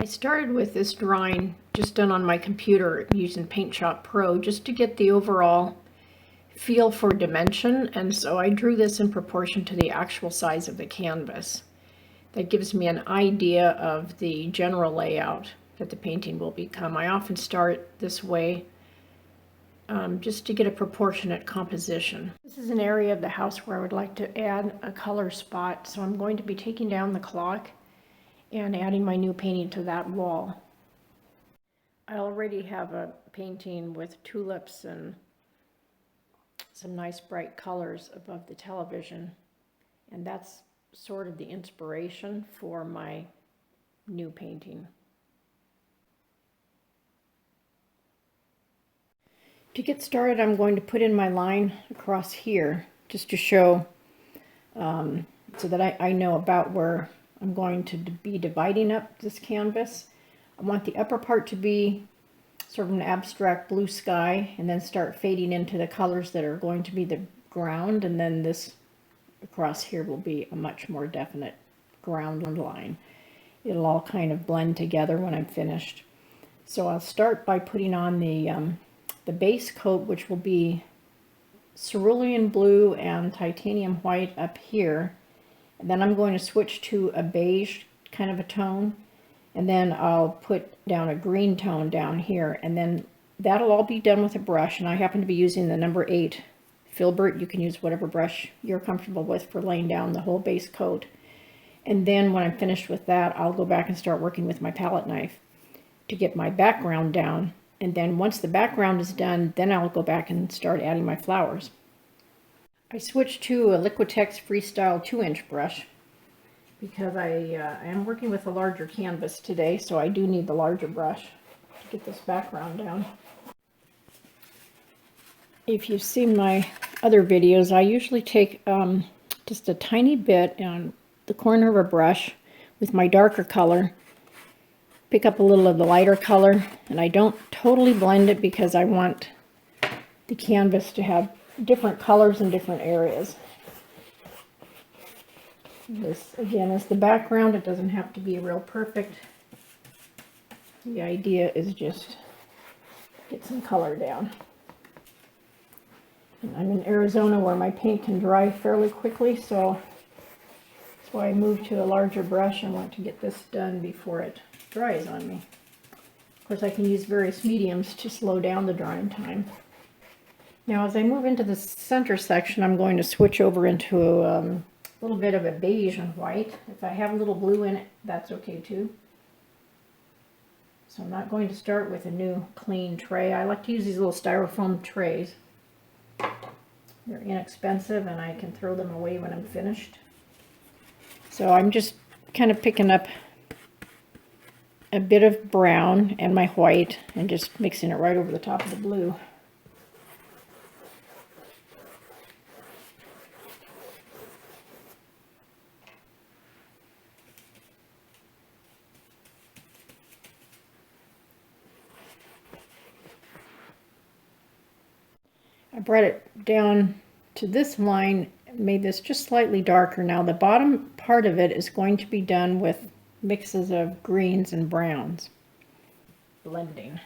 started with this drawing just done on my computer using Paint Shop Pro just to get the overall feel for dimension, and so I drew this in proportion to the actual size of the canvas. That gives me an idea of the general layout that the painting will become. I often start this way just to get a proportionate composition. This is an area of the house where I would like to add a color spot, so I'm going to be taking down the clock and adding my new painting to that wall. I already have a painting with tulips and some nice bright colors above the television, and that's sort of the inspiration for my new painting. To get started, I'm going to put in my line across here just to show so that I know about where I'm going to be dividing up this canvas. I want the upper part to be sort of an abstract blue sky, and then start fading into the colors that are going to be the ground, and then this across here will be a much more definite ground line. It'll all kind of blend together when I'm finished. So I'll start by putting on the base coat, which will be cerulean blue and titanium white up here, and then I'm going to switch to a beige kind of a tone, and then I'll put down a green tone down here, and then that'll all be done with a brush, and I happen to be using the number 8 filbert. You can use whatever brush you're comfortable with for laying down the whole base coat. And then when I'm finished with that, I'll go back and start working with my palette knife to get my background down. And then once the background is done, then I'll go back and start adding my flowers. I switched to a Liquetex Freestyle 2-inch brush because I am working with a larger canvas today, so I do need the larger brush to get this background down. If you've seen my other videos, I usually take just a tiny bit on the corner of a brush with my darker color, pick up a little of the lighter color, and I don't totally blend it because I want the canvas to have different colors in different areas. This again is the background. It doesn't have to be real perfect. The idea is just get some color down. And I'm in Arizona where my paint can dry fairly quickly, so that's why I moved to a larger brush. I want to get this done before it dries on me. Of course, I can use various mediums to slow down the drying time. Now, as I move into the center section, I'm going to switch over into a little bit of a beige and white. If I have a little blue in it, that's okay too. So I'm not going to start with a new clean tray. I like to use these little styrofoam trays. They're inexpensive and I can throw them away when I'm finished. So I'm just kind of picking up a bit of brown and my white and just mixing it right over the top of the blue. I brought it down to this line, made this just slightly darker. Now the bottom part of it is going to be done with mixes of greens and browns. Blending.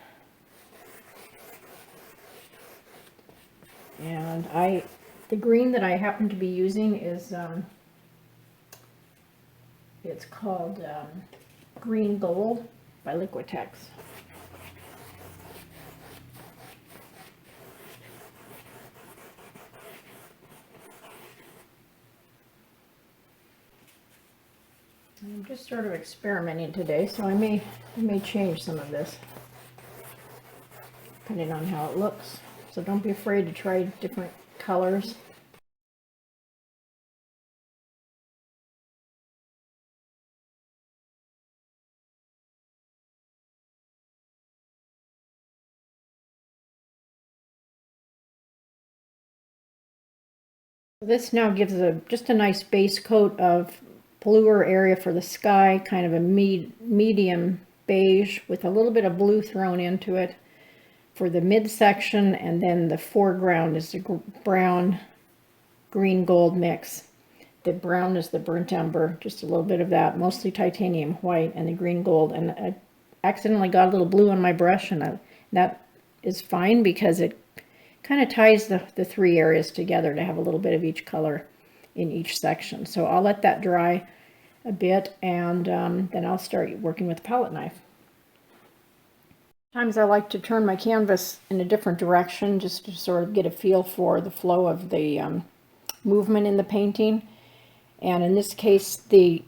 And the green that I happen to be using is, it's called Green Gold by Liquetex. I'm just sort of experimenting today, so I may change some of this depending on how it looks. So don't be afraid to try different colors. This now gives just a nice base coat of bluer area for the sky, kind of a medium beige with a little bit of blue thrown into it for the midsection, and then the foreground is the brown green gold mix. The brown is the burnt umber, just a little bit of that, mostly titanium white, and the green gold, and accidentally got a little blue on my brush, and that is fine because it kind of ties the three areas together to have a little bit of each color in each section. So I'll let that dry a bit, and then I'll start working with the palette knife. Sometimes I like to turn my canvas in a different direction just to sort of get a feel for the flow of the movement in the painting. And in this case, the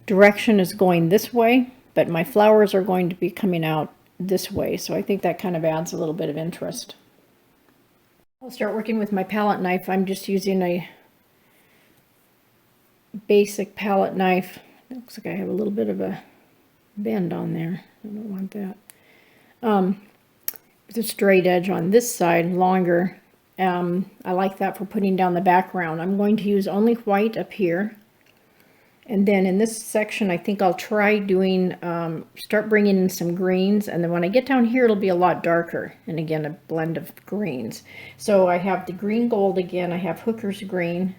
direction is going this way, but my flowers are going to be coming out this way. So I think that kind of adds a little bit of interest. I'll start working with my palette knife. I'm just using a basic palette knife. It looks like I have a little bit of a bend on there. I don't want that. With a straight edge on this side, longer. I like that for putting down the background. I'm going to use only white up here. And then in this section, I think I'll try doing, start bringing in some greens. And then when I get down here, it'll be a lot darker. And again, a blend of greens. So I have the green gold again. I have Hooker's green.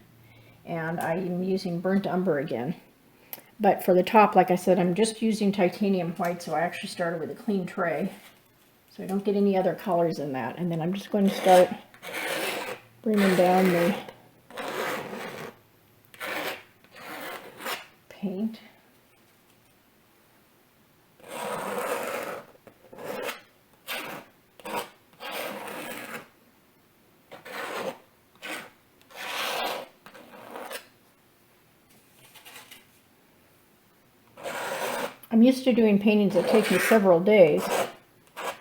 And I am using burnt umber again. But for the top, like I said, I'm just using titanium white, so I actually started with a clean tray. So I don't get any other colors in that. And then I'm just going to start bringing down the paint. I'm used to doing paintings that take me several days.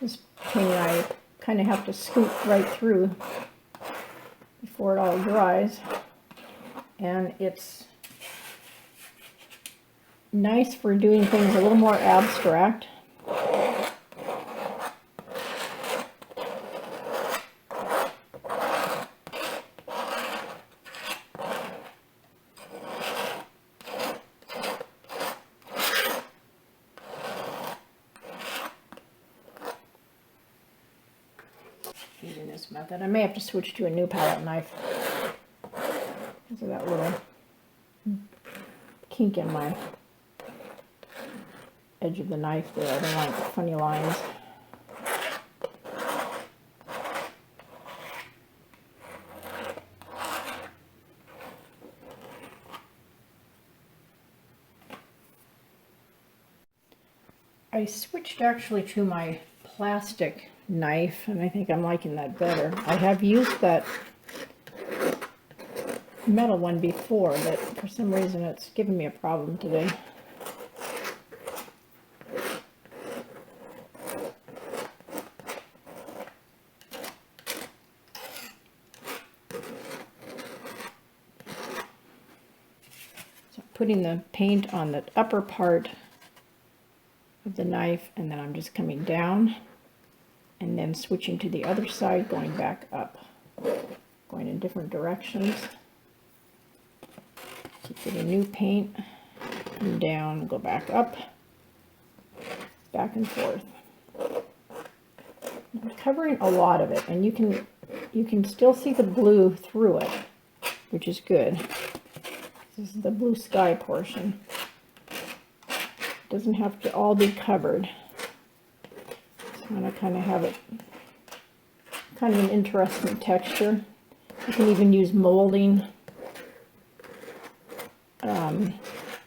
This painting I kind of have to scoot right through before it all dries. And it's nice for doing things a little more abstract. Using this method. I may have to switch to a new palette knife because of that little kink in my edge of the knife there. I don't like funny lines. I switched actually to my plastic knife, and I think I'm liking that better. I have used that metal one before, but for some reason it's given me a problem today. So I'm putting the paint on the upper part of the knife, and then I'm just coming down and then switching to the other side, going back up, going in different directions. So put a new paint, come down, go back up, back and forth. I'm covering a lot of it, and you can still see the blue through it, which is good. This is the blue sky portion. It doesn't have to all be covered. I'm going to kind of have it kind of an interesting texture. You can even use molding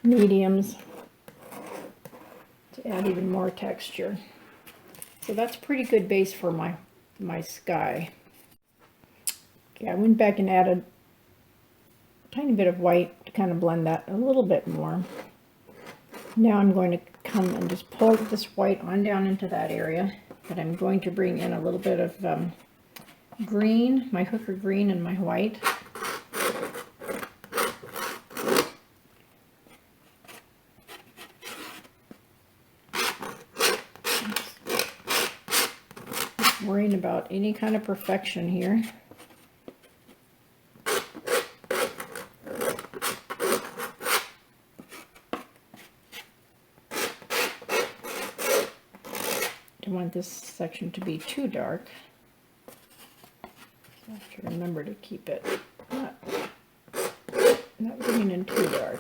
mediums to add even more texture. So that's pretty good base for my sky. Okay, I went back and added a tiny bit of white to kind of blend that a little bit more. Now I'm going to come and just pull this white on down into that area. But I'm going to bring in a little bit of green, my Hooker green and my white. Just worrying about any kind of perfection here. Don't want this section to be too dark. So I have to remember to keep it not getting in too dark.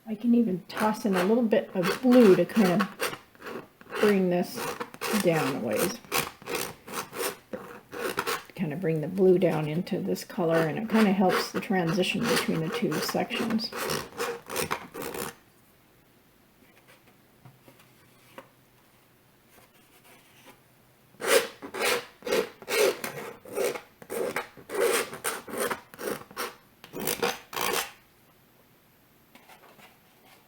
I can even toss in a little bit of blue to kind of bring this down a ways. Kind of bring the blue down into this color, and it kind of helps the transition between the two sections.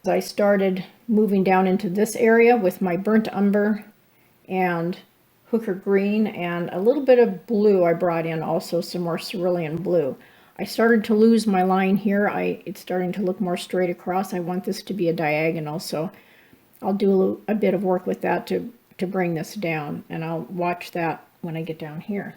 I started moving down into this area with my burnt umber and hooker green and a little bit of blue. I brought in also some more cerulean blue. I started to lose my line here. It's starting to look more straight across. I want this to be a diagonal, so I'll do a bit of work with that to bring this down, and I'll watch that when I get down here.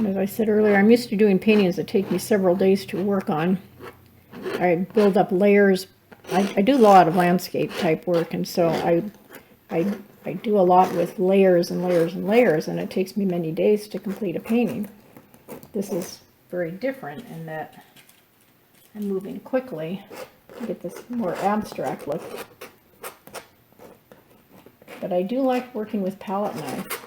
As I said earlier, I'm used to doing paintings that take me several days to work on. I build up layers. I do a lot of landscape type work, and so I do a lot with layers and layers and layers, and it takes me many days to complete a painting. This is very different in that I'm moving quickly to get this more abstract look. But I do like working with palette knife.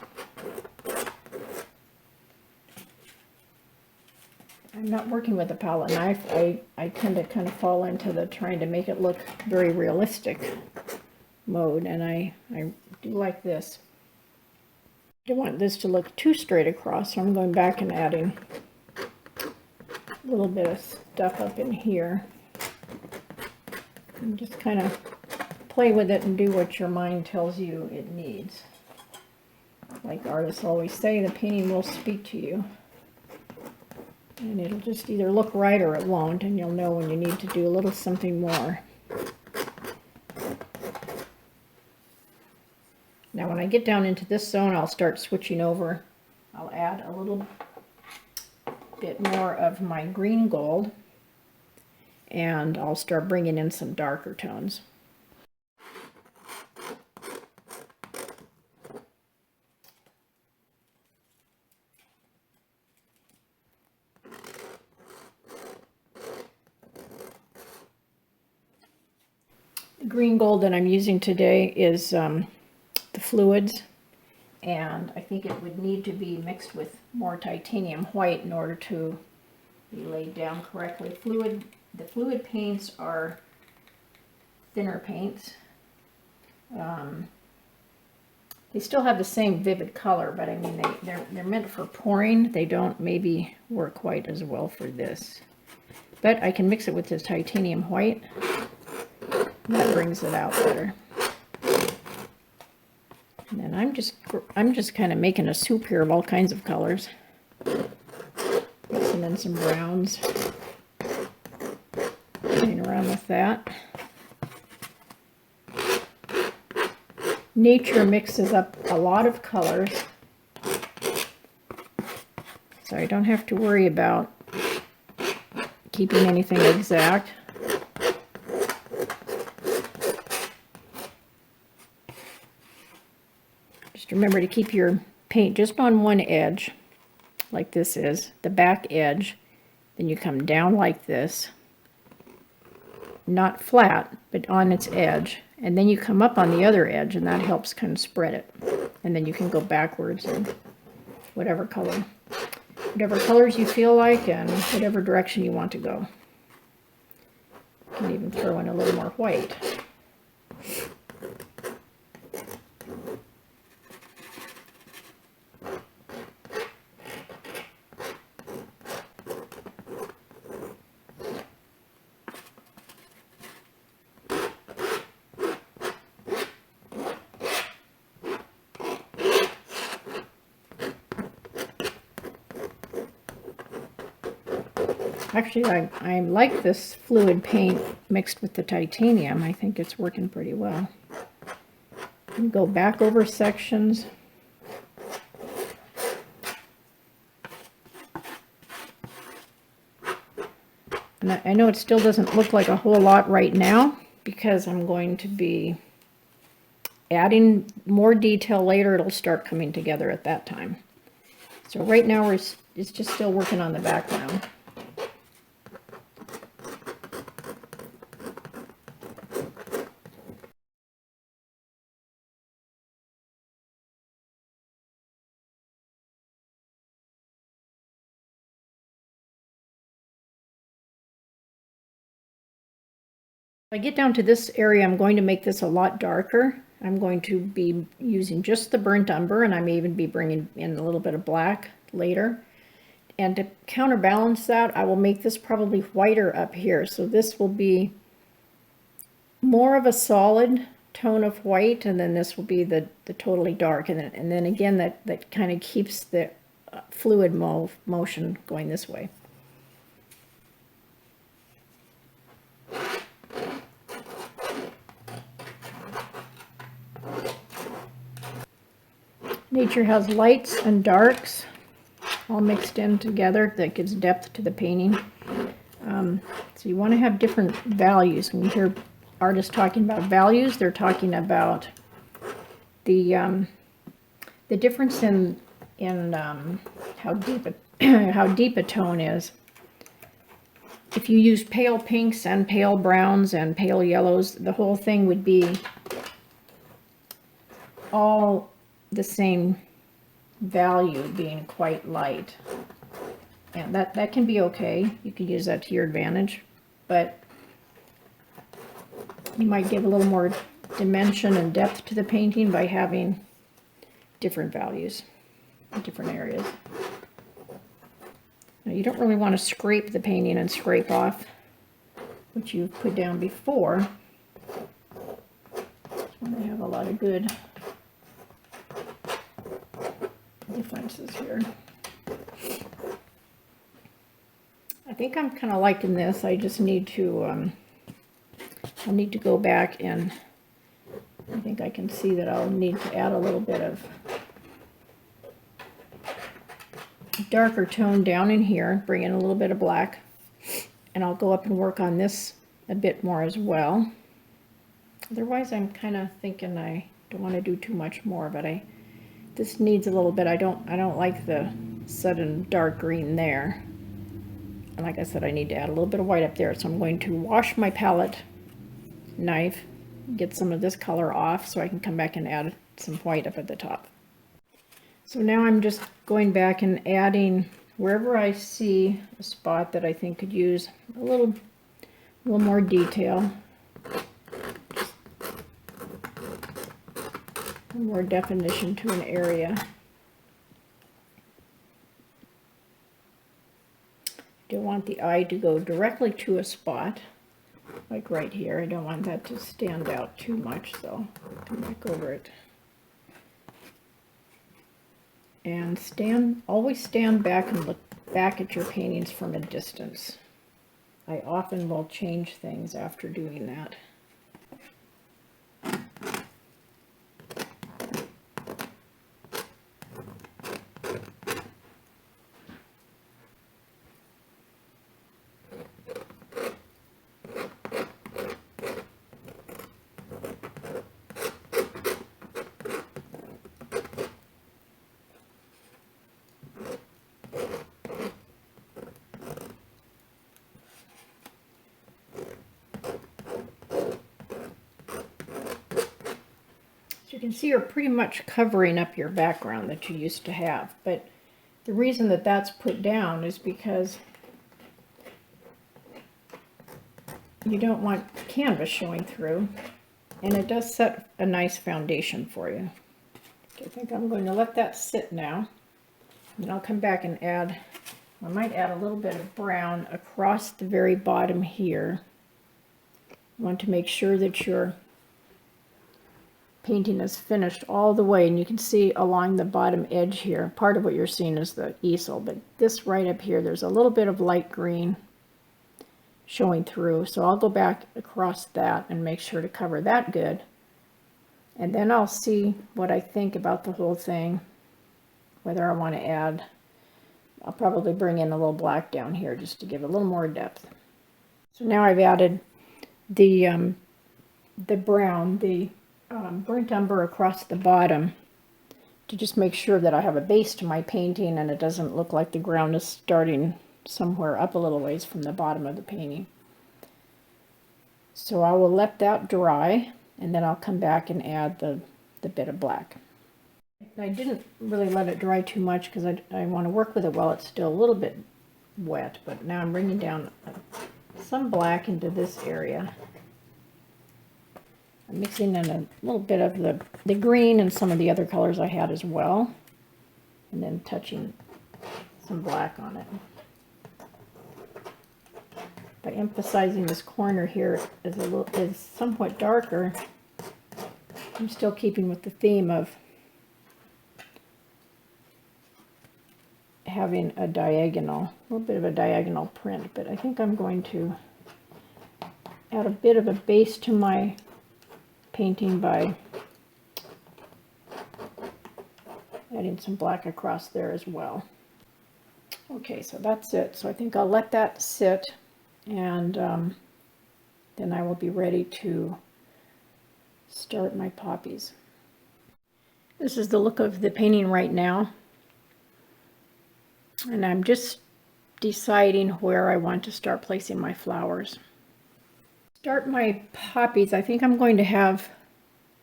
I'm not working with a palette knife. I tend to kind of fall into the trying to make it look very realistic mode, and I do like this. I don't want this to look too straight across, so I'm going back and adding a little bit of stuff up in here. And just kind of play with it and do what your mind tells you it needs. Like artists always say, the painting will speak to you. And it'll just either look right or it won't, and you'll know when you need to do a little something more. Now when I get down into this zone, I'll start switching over. I'll add a little bit more of my green gold, and I'll start bringing in some darker tones. The green gold that I'm using today is the fluids, and I think it would need to be mixed with more titanium white in order to be laid down correctly. The fluid paints are thinner paints. They still have the same vivid color, but I mean they're meant for pouring. They don't maybe work quite as well for this. But I can mix it with this titanium white. That brings it out better. And then I'm just kind of making a soup here of all kinds of colors. Mixing in some browns. Playing around with that. Nature mixes up a lot of colors, so I don't have to worry about keeping anything exact. Just remember to keep your paint just on one edge, like this is, the back edge. Then you come down like this, not flat, but on its edge. And then you come up on the other edge, and that helps kind of spread it. And then you can go backwards in whatever colors you feel like and whatever direction you want to go. You can even throw in a little more white. Actually, I like this fluid paint mixed with the titanium. I think it's working pretty well. And go back over sections. And I know it still doesn't look like a whole lot right now because I'm going to be adding more detail later. It'll start coming together at that time. So right now it's just still working on the background. If I get down to this area, I'm going to make this a lot darker. I'm going to be using just the burnt umber, and I may even be bringing in a little bit of black later. And to counterbalance that, I will make this probably whiter up here. So this will be more of a solid tone of white, and then this will be the totally dark. And then again, that kind of keeps the fluid motion going this way. Nature has lights and darks all mixed in together. That gives depth to the painting. So you want to have different values. When you hear artists talking about values, they're talking about the difference in how deep a tone is. If you use pale pinks and pale browns and pale yellows, the whole thing would be all the same value, being quite light. And that can be okay. You can use that to your advantage, but you might give a little more dimension and depth to the painting by having different values in different areas. Now, you don't really want to scrape the painting and scrape off what you've put down before. Just want to have a lot of good differences here. I think I'm kind of liking this. I just need to I'll need to go back, and I think I can see that I'll need to add a little bit of darker tone down in here, bring in a little bit of black, and I'll go up and work on this a bit more as well. Otherwise, I'm kind of thinking I don't want to do too much more, but this needs a little bit. I don't like the sudden dark green there. And like I said, I need to add a little bit of white up there. So I'm going to wash my palette knife, get some of this color off so I can come back and add some white up at the top. So now I'm just going back and adding wherever I see a spot that I think could use a little more detail, more definition to an area. Don't want the eye to go directly to a spot, like right here. I don't want that to stand out too much, so come back over it. And always stand back and look back at your paintings from a distance. I often will change things after doing that. You can see you're pretty much covering up your background that you used to have, but the reason that that's put down is because you don't want canvas showing through, and it does set a nice foundation for you. Okay, I think I'm going to let that sit now, and I'll come back and add, I might add a little bit of brown across the very bottom here. You want to make sure that your painting is finished all the way, and you can see along the bottom edge here, part of what you're seeing is the easel, but this right up here, there's a little bit of light green showing through, so I'll go back across that and make sure to cover that good, and then I'll see what I think about the whole thing, whether I want to add, I'll probably bring in a little black down here just to give a little more depth. So now I've added the brown, the burnt umber across the bottom to just make sure that I have a base to my painting and it doesn't look like the ground is starting somewhere up a little ways from the bottom of the painting. So I will let that dry, and then I'll come back and add the bit of black. I didn't really let it dry too much because I want to work with it while it's still a little bit wet, but now I'm bringing down some black into this area. I'm mixing in a little bit of the green and some of the other colors I had as well, and then touching some black on it. By emphasizing this corner here is somewhat darker, I'm still keeping with the theme of having a little bit of a diagonal print, but I think I'm going to add a bit of a base to my painting by adding some black across there as well. Okay, so that's it. So I think I'll let that sit, and then I will be ready to start my poppies. This is the look of the painting right now, and I'm just deciding where I want to start placing my flowers. Start my poppies, I think I'm going to have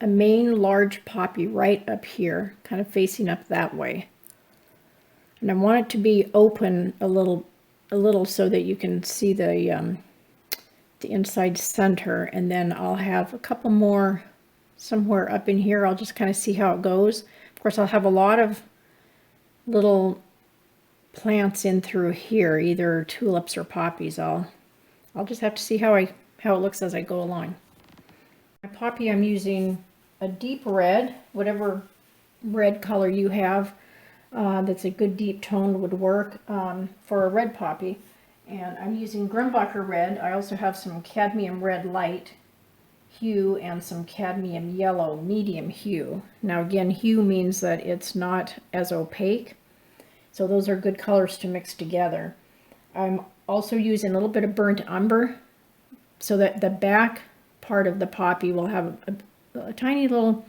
a main large poppy right up here, kind of facing up that way. And I want it to be open a little so that you can see the inside center, and then I'll have a couple more somewhere up in here. I'll just kind of see how it goes. Of course, I'll have a lot of little plants in through here, either tulips or poppies. I'll just have to see how it looks as I go along. My poppy, I'm using a deep red, whatever red color you have that's a good deep tone would work for a red poppy. And I'm using Grumbacher Red. I also have some Cadmium Red Light Hue and some Cadmium Yellow Medium Hue. Now again, hue means that it's not as opaque, so those are good colors to mix together. I'm also using a little bit of burnt umber so that the back part of the poppy will have a tiny little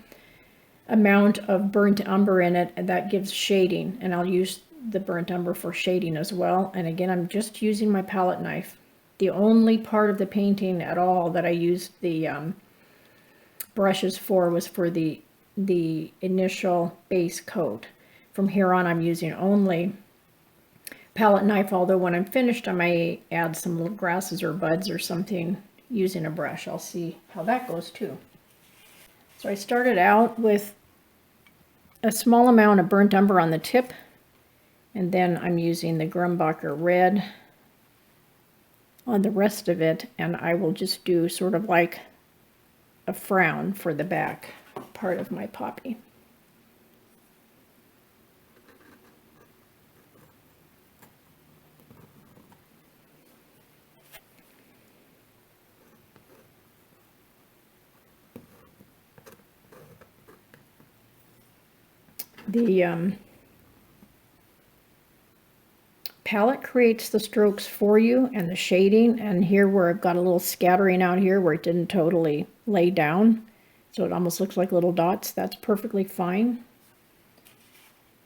amount of burnt umber in it, and that gives shading, and I'll use the burnt umber for shading as well. And again, I'm just using my palette knife. The only part of the painting at all that I used the brushes for was for the initial base coat. From here on, I'm using only palette knife, although when I'm finished, I may add some little grasses or buds or something using a brush. I'll see how that goes too. So I started out with a small amount of burnt umber on the tip, and then I'm using the Grumbacher Red on the rest of it, and I will just do sort of like a frown for the back part of my poppy. The palette creates the strokes for you and the shading, and here where I've got a little scattering out here where it didn't totally lay down, so it almost looks like little dots, that's perfectly fine.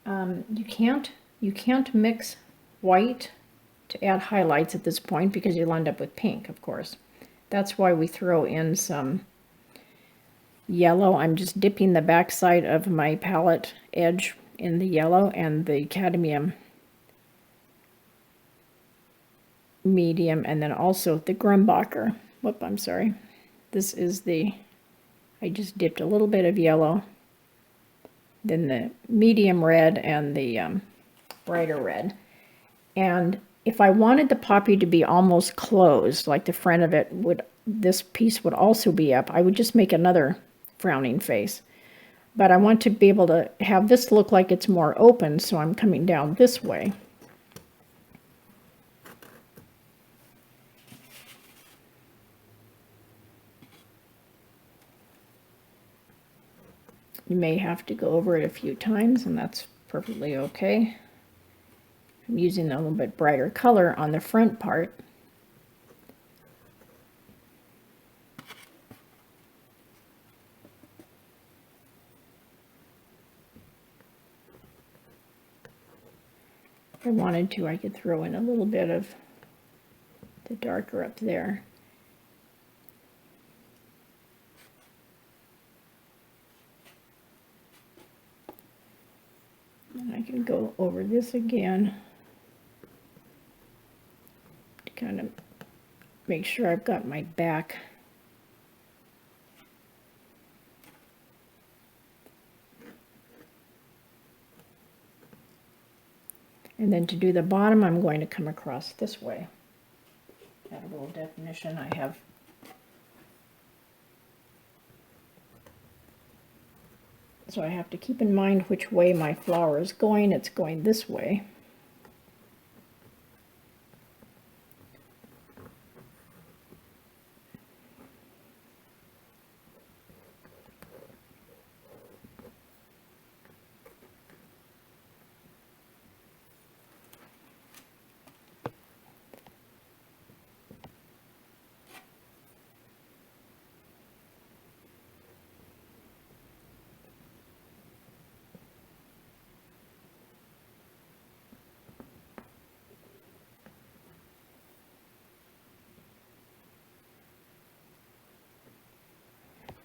You can't mix white to add highlights at this point because you'll end up with pink, of course. That's why we throw in some yellow. I'm just dipping the backside of my palette edge in the yellow and the cadmium medium, and then also the Grumbacher. Whoop, I'm sorry. This is I just dipped a little bit of yellow, then the medium red and the brighter red. And if I wanted the poppy to be almost closed, like the front of it this piece would also be up, I would just make another frowning face. But I want to be able to have this look like it's more open, so I'm coming down this way. You may have to go over it a few times, and that's perfectly okay. I'm using a little bit brighter color on the front part. wanted to, I could throw in a little bit of the darker up there. And I can go over this again to kind of make sure I've got my back. And then to do the bottom, I'm going to come across this way. Add a little definition. I have so I have to keep in mind which way my flower is going. It's going this way.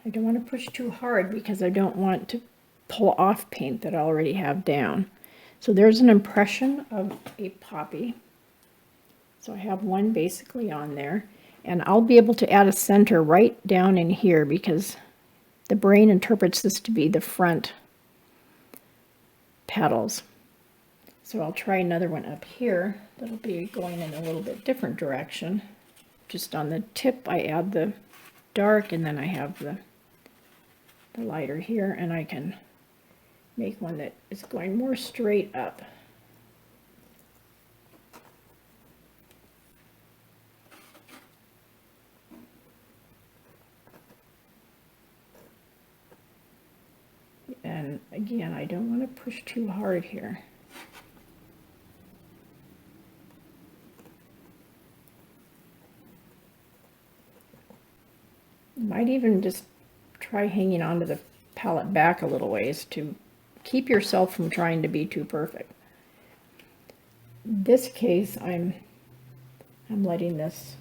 I don't want to push too hard because I don't want to pull off paint that I already have down. So there's an impression of a poppy. So I have one basically on there, and I'll be able to add a center right down in here because the brain interprets this to be the front petals. So I'll try another one up here that'll be going in a little bit different direction. Just on the tip I add the dark, and then I have the lighter here, and I can make one that is going more straight up. And again, I don't want to push too hard here. Might even just try hanging onto the palette back a little ways to keep yourself from trying to be too perfect. In this case, I'm letting this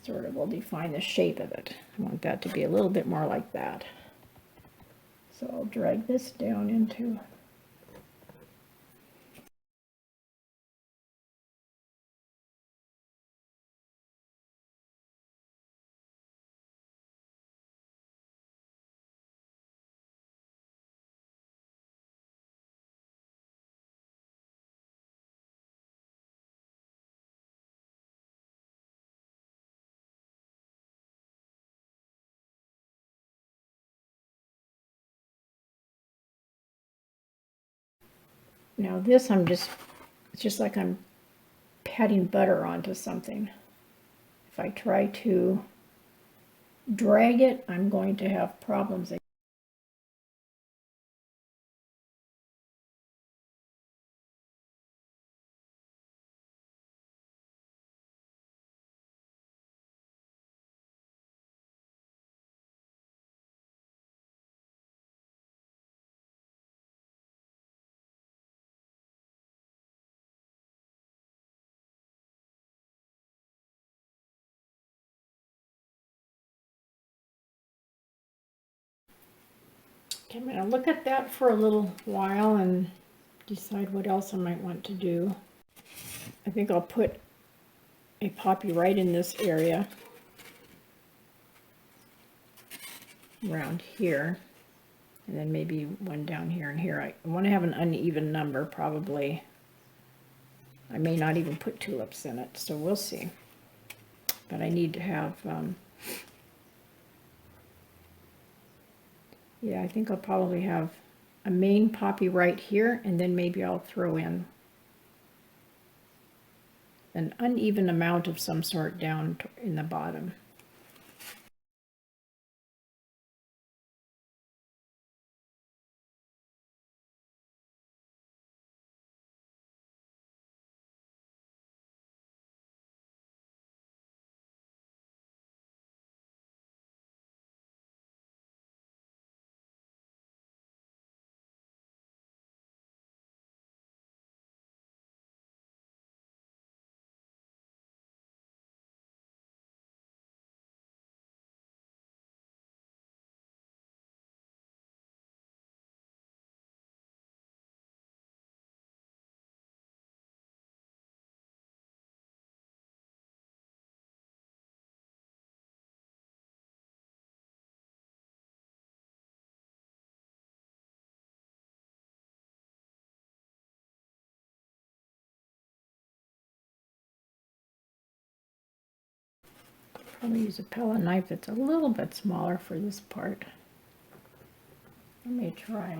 sort of will define the shape of it. I want that to be a little bit more like that. So I'll drag this down into now this it's just like I'm patting butter onto something. If I try to drag it, I'm going to have problems. Okay, I'm going to look at that for a little while and decide what else I might want to do. I think I'll put a poppy right in this area around here, and then maybe one down here and here. I want to have an uneven number, probably. I may not even put tulips in it, so we'll see. But I need to have yeah, I think I'll probably have a main poppy right here, and then maybe I'll throw in an uneven amount of some sort down in the bottom. I'm going to use a palette knife that's a little bit smaller for this part. Let me try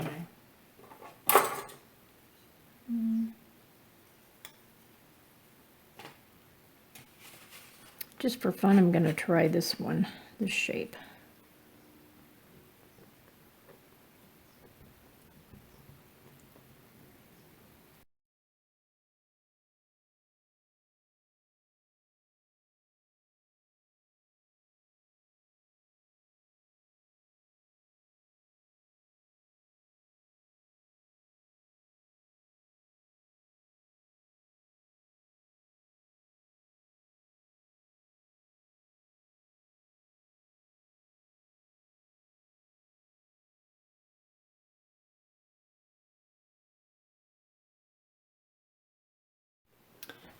my... Just for fun, I'm going to try this one, this shape.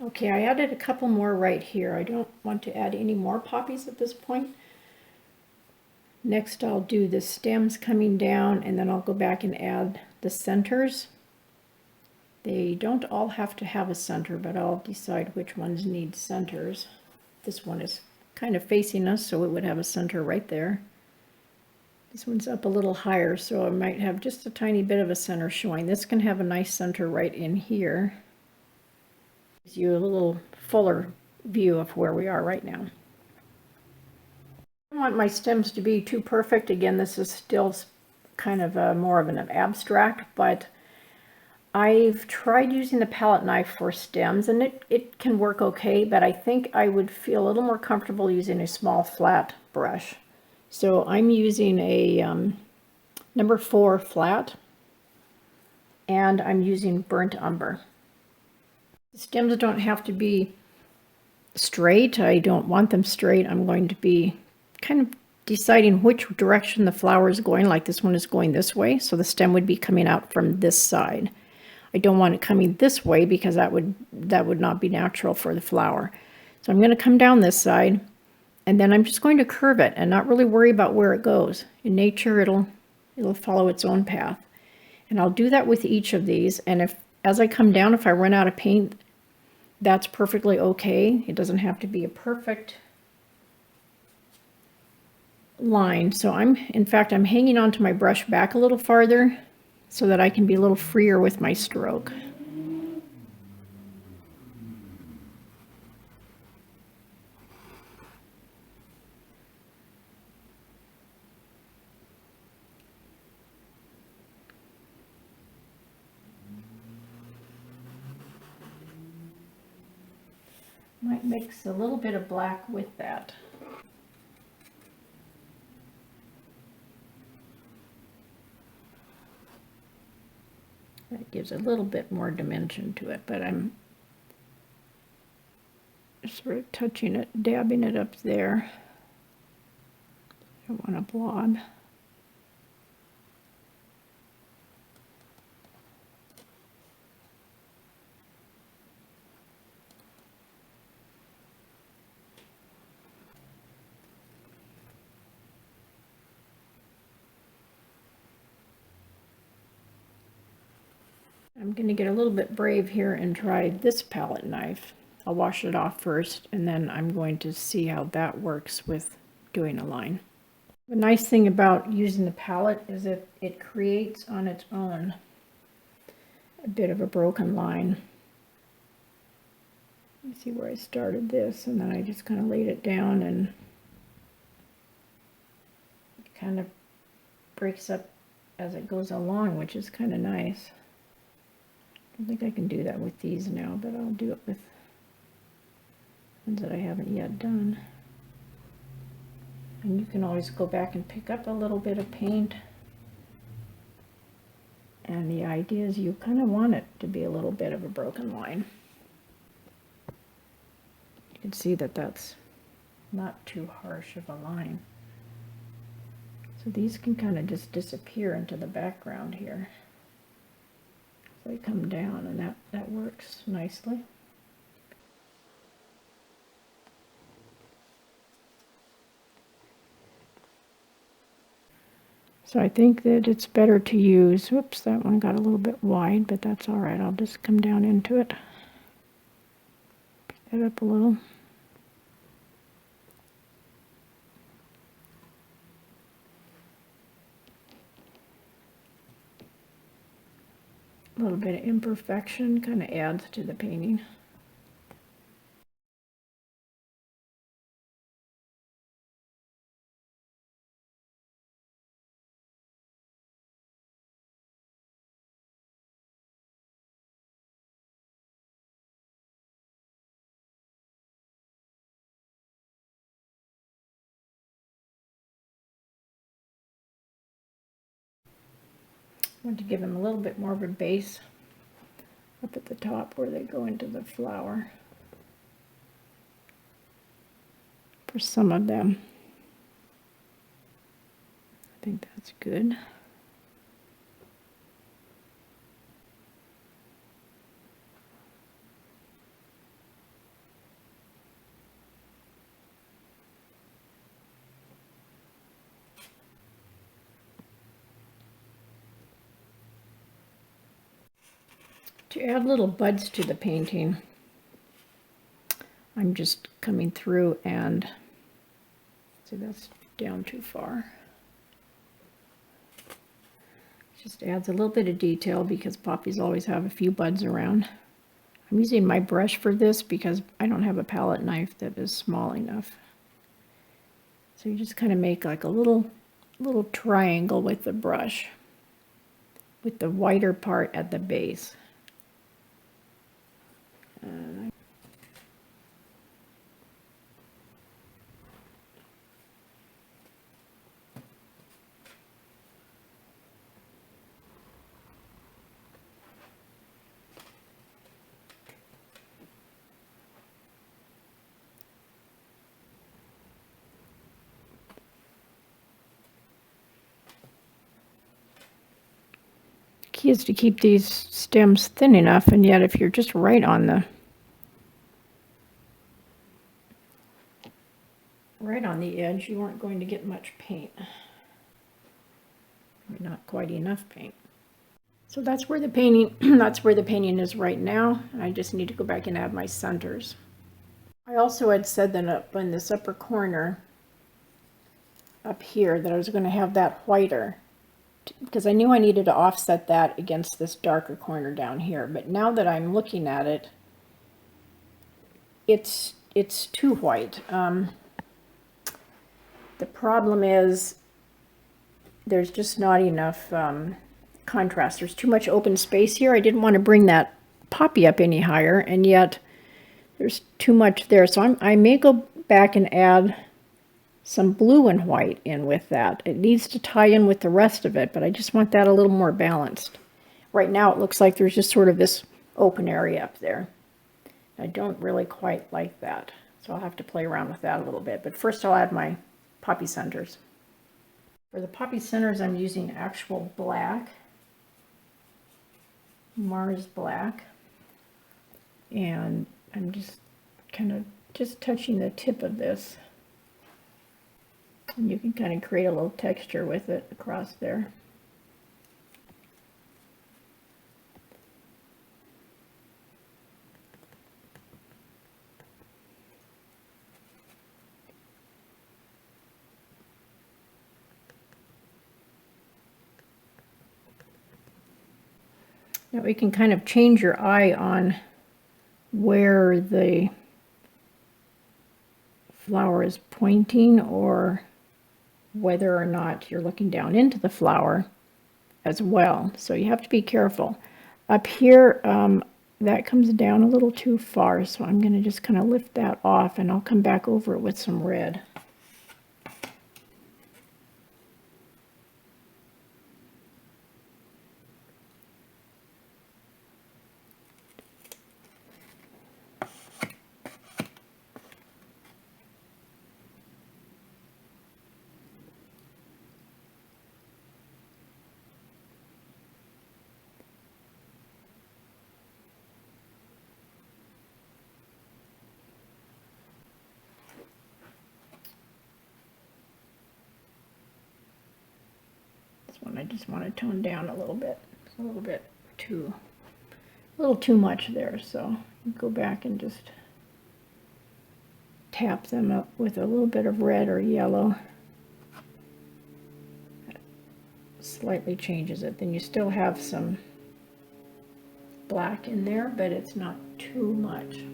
Okay, I added a couple more right here. I don't want to add any more poppies at this point. Next I'll do the stems coming down, and then I'll go back and add the centers. They don't all have to have a center, but I'll decide which ones need centers. This one is kind of facing us, so it would have a center right there. This one's up a little higher, so I might have just a tiny bit of a center showing. This can have a nice center right in here. Gives you a little fuller view of where we are right now. I don't want my stems to be too perfect. Again, this is still kind of more of an abstract, but I've tried using the palette knife for stems, and it can work okay, but I think I would feel a little more comfortable using a small flat brush. So I'm using a number 4 flat, and I'm using burnt umber. The stems don't have to be straight. I don't want them straight. I'm going to be kind of deciding which direction the flower is going. Like this one is going this way, so the stem would be coming out from this side. I don't want it coming this way because that would not be natural for the flower. So I'm going to come down this side, and then I'm just going to curve it and not really worry about where it goes. In nature, it'll follow its own path. And I'll do that with each of these, and as I come down, if I run out of paint, that's perfectly okay. It doesn't have to be a perfect line. So in fact, I'm hanging onto my brush back a little farther so that I can be a little freer with my stroke. Might mix a little bit of black with that. That gives a little bit more dimension to it, but I'm sort of touching it, dabbing it up there. I don't want a blob. I'm going to get a little bit brave here and try this palette knife. I'll wash it off first, and then I'm going to see how that works with doing a line. The nice thing about using the palette is that it creates on its own a bit of a broken line. You see where I started this, and then I just kind of laid it down, and it kind of breaks up as it goes along, which is kind of nice. I don't think I can do that with these now, but I'll do it with ones that I haven't yet done. And you can always go back and pick up a little bit of paint. And the idea is you kind of want it to be a little bit of a broken line. You can see that that's not too harsh of a line. So these can kind of just disappear into the background here. They come down, and that works nicely. So I think that it's better to use, whoops, that one got a little bit wide, but that's all right. I'll just come down into it. Pick that up a little. A little bit of imperfection kind of adds to the painting. I want to give them a little bit more of a base up at the top where they go into the flower for some of them. I think that's good. To add little buds to the painting, I'm just coming through and, see, that's down too far. Just adds a little bit of detail because poppies always have a few buds around. I'm using my brush for this because I don't have a palette knife that is small enough. So you just kind of make like a little triangle with the brush, with the whiter part at the base. Key is to keep these stems thin enough, and yet if you're just right on the edge, you aren't going to get much paint. Not quite enough paint. So that's where the painting is right now. I just need to go back and add my centers. I also had said that up in this upper corner up here that I was going to have that whiter, because I knew I needed to offset that against this darker corner down here. But now that I'm looking at it, it's too white. The problem is there's just not enough contrast. There's too much open space here. I didn't want to bring that poppy up any higher, and yet there's too much there. So I may go back and add some blue and white in with that. It needs to tie in with the rest of it, but I just want that a little more balanced. Right now it looks like there's just sort of this open area up there. I don't really quite like that, so I'll have to play around with that a little bit. But first I'll add my poppy centers. For the poppy centers, I'm using actual black, Mars black, and I'm just kind of just touching the tip of this, and you can kind of create a little texture with it across there. Now we can kind of change your eye on where the flower is pointing, or whether or not you're looking down into the flower as well. So you have to be careful. Up here, that comes down a little too far, so I'm going to just kind of lift that off, and I'll come back over it with some red. One I just want to tone down a little bit. It's a little too much there, so go back and just tap them up with a little bit of red or yellow. That slightly changes it. Then you still have some black in there, but it's not too much.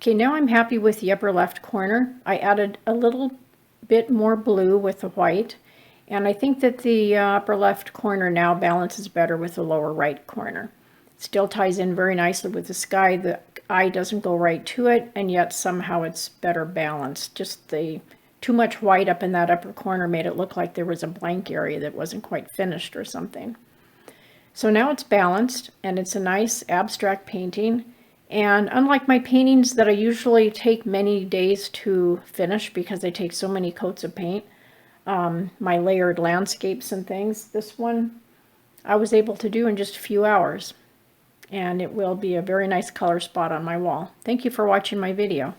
Okay, now I'm happy with the upper left corner. I added a little bit more blue with the white, and I think that the upper left corner now balances better with the lower right corner. It still ties in very nicely with the sky. The eye doesn't go right to it, and yet somehow it's better balanced. Just the too much white up in that upper corner made it look like there was a blank area that wasn't quite finished or something. So now it's balanced, and it's a nice abstract painting. And unlike my paintings that I usually take many days to finish because they take so many coats of paint, my layered landscapes and things, this one I was able to do in just a few hours. And it will be a very nice color spot on my wall. Thank you for watching my video.